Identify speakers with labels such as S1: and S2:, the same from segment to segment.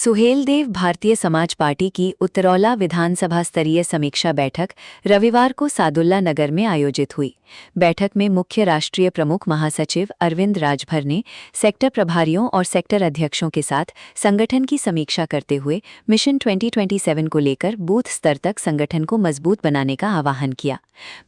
S1: Suheldev Bharatiya Samaj party की उत्तरौला विधानसभा स्तरीय समीक्षा बैठक रविवार को सादुल्ला नगर में आयोजित हुई। बैठक में मुख्य राष्ट्रीय प्रमुख महासचिव अरविंद राजभर ने सेक्टर प्रभारियों और सेक्टर अध्यक्षों के साथ संगठन की समीक्षा करते हुए मिशन 2027 को लेकर बूथ स्तर तक संगठन को मजबूत बनाने का आह्वान किया।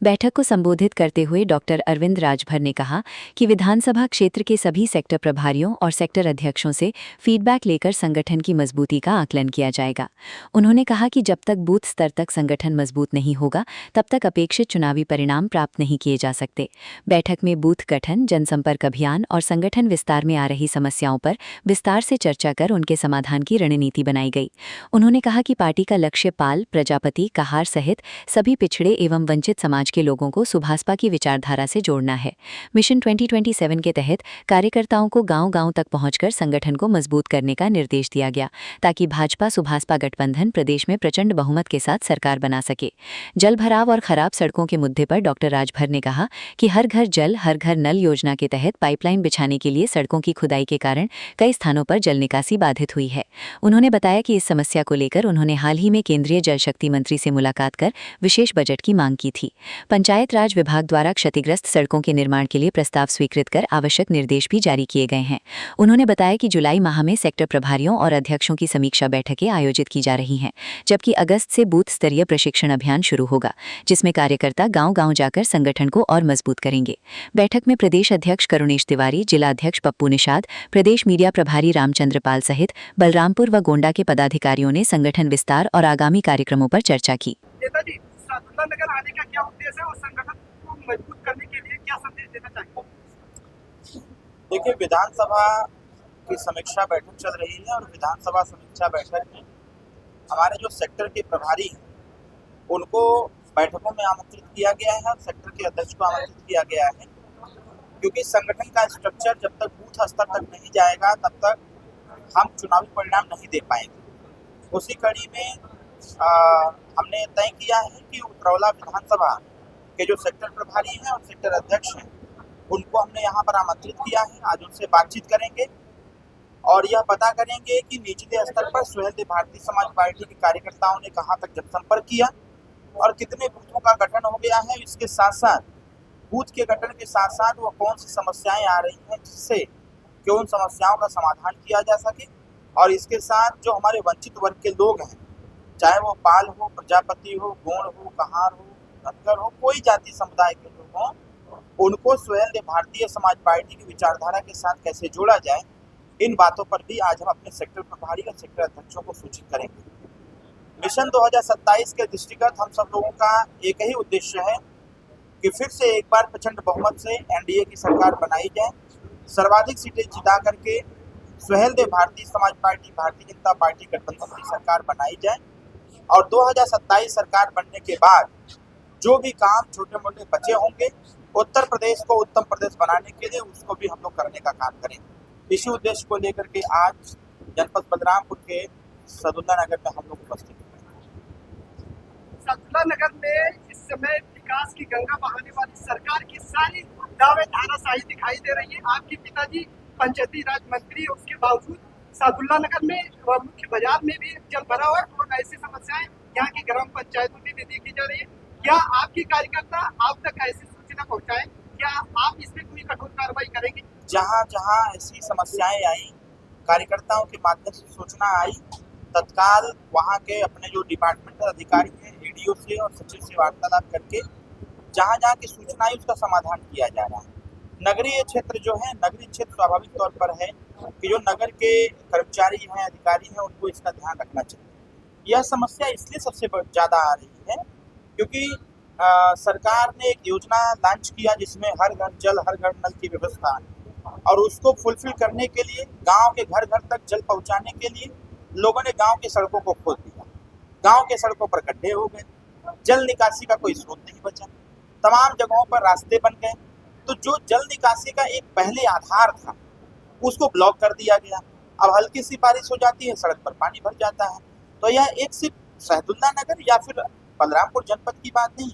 S1: बैठक को संबोधित करते हुए डॉक्टर अरविंद राजभर ने कहा कि विधानसभा क्षेत्र के सभी सेक्टर प्रभारियों और सेक्टर अध्यक्षों से फीडबैक लेकर संगठन की मजबूती का आकलन किया जाएगा। उन्होंने कहा कि जब तक बूथ स्तर तक संगठन मजबूत नहीं होगा तब तक अपेक्षित चुनावी परिणाम प्राप्त नहीं किए जा सकते। बैठक में बूथ गठन, जनसंपर्क अभियान और संगठन विस्तार में आ रही समस्याओं पर विस्तार से चर्चा कर उनके समाधान की रणनीति बनाई गई। उन्होंने कहा कि पार्टी का लक्ष्य पाल, प्रजापति, कहार सहित सभी पिछड़े एवं वंचित समाज के लोगों को सुभाषपा की विचारधारा से जोड़ना है। मिशन 2027 के तहत कार्यकर्ताओं को गांव-गांव तक पहुंचकर संगठन को मजबूत करने का निर्देश दिया गया ताकि भाजपा सुभाषपा गठबंधन प्रदेश में प्रचंड बहुमत के साथ सरकार बना सके। जल भराव और खराब सड़कों के मुद्दे पर डॉक्टर राजभर ने कहा कि हर घर जल हर घर नल योजना के तहत पाइपलाइन बिछाने के लिए सड़कों की खुदाई के कारण कई स्थानों पर जल निकासी बाधित हुई है। उन्होंने बताया कि इस समस्या को लेकर उन्होंने हाल ही में केंद्रीय जल शक्ति मंत्री से मुलाकात कर विशेष बजट की मांग की थी। पंचायत राज विभाग द्वारा क्षतिग्रस्त सड़कों के निर्माण के लिए प्रस्ताव स्वीकृत कर आवश्यक निर्देश भी जारी किए गए हैं। उन्होंने बताया कि जुलाई माह में सेक्टर प्रभारियों और अध्यक्षों की समीक्षा बैठकें आयोजित की जा रही हैं, जबकि अगस्त से बूथ स्तरीय प्रशिक्षण अभियान शुरू होगा, जिसमें कार्यकर्ता गांव-गांव जाकर संगठन को और मजबूत करेंगे। बैठक में प्रदेश अध्यक्ष करुणेश तिवारी, जिला अध्यक्ष पप्पू निषाद, प्रदेश मीडिया प्रभारी रामचंद्र पाल सहित बलरामपुर व गोंडा के पदाधिकारियों ने संगठन विस्तार और आगामी कार्यक्रमों पर चर्चा की।
S2: सादुल्ला नगर आने का क्या उद्देश्य है और संगठन को मजबूत करने के लिए क्या संदेश देना चाहिए?
S3: देखिए, विधानसभा की समीक्षा बैठक चल रही है और विधानसभा समीक्षा बैठक में हमारे जो सेक्टर के प्रभारी हैं उनको बैठकों में आमंत्रित किया गया है और सेक्टर के अध्यक्ष को आमंत्रित किया गया है, क्योंकि संगठन का स्ट्रक्चर जब तक बूथ स्तर तक नहीं जाएगा तब तक हम चुनावी परिणाम नहीं दे पाएंगे। उसी कड़ी में हमने तय किया है कि उत्तरौला विधानसभा के जो सेक्टर प्रभारी हैं और सेक्टर अध्यक्ष हैं उनको हमने यहाँ पर आमंत्रित किया है। आज उनसे बातचीत करेंगे और यह पता करेंगे कि निचले स्तर पर सुहेलदेव भारतीय समाज पार्टी के कार्यकर्ताओं ने कहाँ तक जनसंपर्क किया और कितने बूथों का गठन हो गया है। इसके साथ साथ बूथ के गठन के साथ साथ वो कौन सी समस्याएं आ रही हैं जिससे कि उन समस्याओं का समाधान किया जा सके। और इसके साथ जो हमारे वंचित वर्ग के लोग हैं, चाहे वो पाल हो, प्रजापति हो, गोंड हो, कहार हो, धनगर हो, कोई जाति समुदाय के लोग हों, उनको सुहेलदेव भारतीय समाज पार्टी की विचारधारा के साथ कैसे जोड़ा जाए, इन बातों पर भी आज हम अपने सेक्टर प्रभारी और सेक्टर अध्यक्षों को सूचित करेंगे। मिशन 2027 के दृष्टिगत हम सब लोगों का एक ही उद्देश्य है कि फिर से एक बार प्रचंड बहुमत से एनडीए की सरकार बनाई जाए, सर्वाधिक सीटें जिता करके सुहेलदेव भारतीय समाज पार्टी, भारतीय जनता पार्टी गठबंधन की सरकार बनाई जाए और 2027 सरकार बनने के बाद जो भी काम छोटे मोटे बचे होंगे उत्तर प्रदेश को उत्तम प्रदेश बनाने के लिए उसको भी हम लोग करने का काम करेंगे। इसी उद्देश्य को लेकर के आज जनपद बलरामपुर के सादुल्ला नगर में हम लोग उपस्थित हैं।
S2: सादुल्ला नगर में इस समय विकास की गंगा बहाने वाली सरकार की सारी दावे धाराशाही दिखाई दे रही है। आपके पिताजी पंचायती राज मंत्री, उसके बावजूद सादुल्ला नगर में और मुख्य बाजार में भी जल भरा हुआ और ऐसी समस्याएं यहाँ की ग्राम पंचायतों में भी देखी जा रही है। क्या आपके कार्यकर्ता आप तक ऐसी सूचना पहुँचाए? क्या आप इसमें कोई कठोर कार्रवाई करेंगे?
S3: जहाँ जहाँ ऐसी समस्याएं आई, कार्यकर्ताओं के माध्यम से सूचना आई, तत्काल वहाँ के अपने जो डिपार्टमेंटल अधिकारी हैं, एडीओ से और सचिव से वार्तालाप करके जहाँ जहाँ की सूचना आई उसका समाधान किया जा रहा है। नगरीय क्षेत्र जो है, नगरीय क्षेत्र स्वाभाविक तौर पर है कि जो नगर के कर्मचारी हैं, अधिकारी हैं, उनको इसका ध्यान रखना चाहिए। यह समस्या इसलिए सबसे ज़्यादा आ रही है क्योंकि सरकार ने एक योजना लॉन्च किया जिसमें हर घर जल हर घर नल की व्यवस्था है और उसको फुलफिल करने के लिए गांव के घर घर तक जल पहुंचाने के लिए लोगों ने गांव की सड़कों को खोद दिया। गांव के सड़कों पर गड्ढे हो गए, जल निकासी का कोई स्रोत नहीं बचा, तमाम जगहों पर रास्ते बन गए। तो जो जल निकासी का एक पहले आधार था उसको ब्लॉक कर दिया गया। अब हल्की सी बारिश हो जाती है, सड़क पर पानी भर जाता है। तो यह एक सिर्फ सादुल्ला नगर या फिर बलरामपुर जनपद की बात नहीं,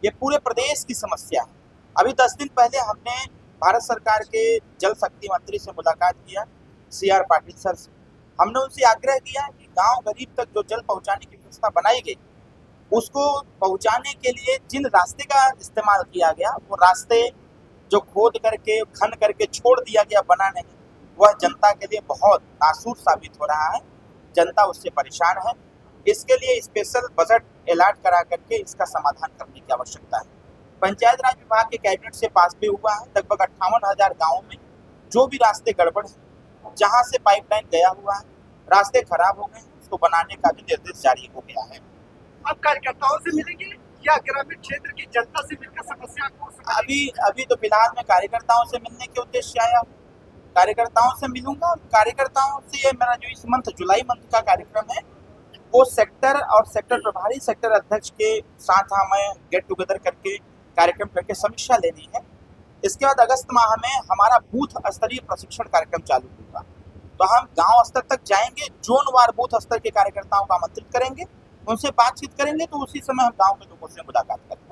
S3: ये पूरे प्रदेश की समस्या है। अभी 10 दिन पहले हमने भारत सरकार के जल शक्ति मंत्री से मुलाकात किया, CR पाटिल सर से, हमने उनसे आग्रह किया कि गांव गरीब तक जो जल पहुंचाने की व्यवस्था बनाई गई उसको पहुंचाने के लिए जिन रास्ते का इस्तेमाल किया गया वो रास्ते जो खोद करके खन करके छोड़ दिया गया बना नहीं, वह जनता के लिए बहुत नासूर साबित हो रहा है। जनता उससे परेशान है। इसके लिए स्पेशल बजट अलॉट करा करके इसका समाधान करने की आवश्यकता है। पंचायत राज विभाग के कैबिनेट से पास भी हुआ है। लगभग 58,000 गाँवों में जो भी रास्ते गड़बड़ है, जहाँ से पाइपलाइन गया हुआ है, रास्ते खराब हो गए हैं, उसको बनाने का भी निर्देश जारी हो गया है।
S2: आप कार्यकर्ताओं से मिलेंगे या ग्रामीण क्षेत्र की जनता से मिलकर समस्या को
S3: अभी तो फिलहाल मैं कार्यकर्ताओं से मिलने के उद्देश्य आया हूँ। कार्यकर्ताओं से मिलूंगा। कार्यकर्ताओं से मेरा जो इस मंथ जुलाई मंथ का कार्यक्रम है वो सेक्टर और सेक्टर प्रभारी सेक्टर अध्यक्ष के साथ हमें गेट टुगेदर करके कार्यक्रम करके समीक्षा लेनी है। इसके बाद अगस्त माह में हमारा बूथ स्तरीय प्रशिक्षण कार्यक्रम चालू होगा। तो हम गांव स्तर तक जाएंगे, जोन वार बूथ स्तर के कार्यकर्ताओं को आमंत्रित करेंगे, उनसे बातचीत करेंगे, तो उसी समय हम गांव के लोगों से मुलाकात करेंगे।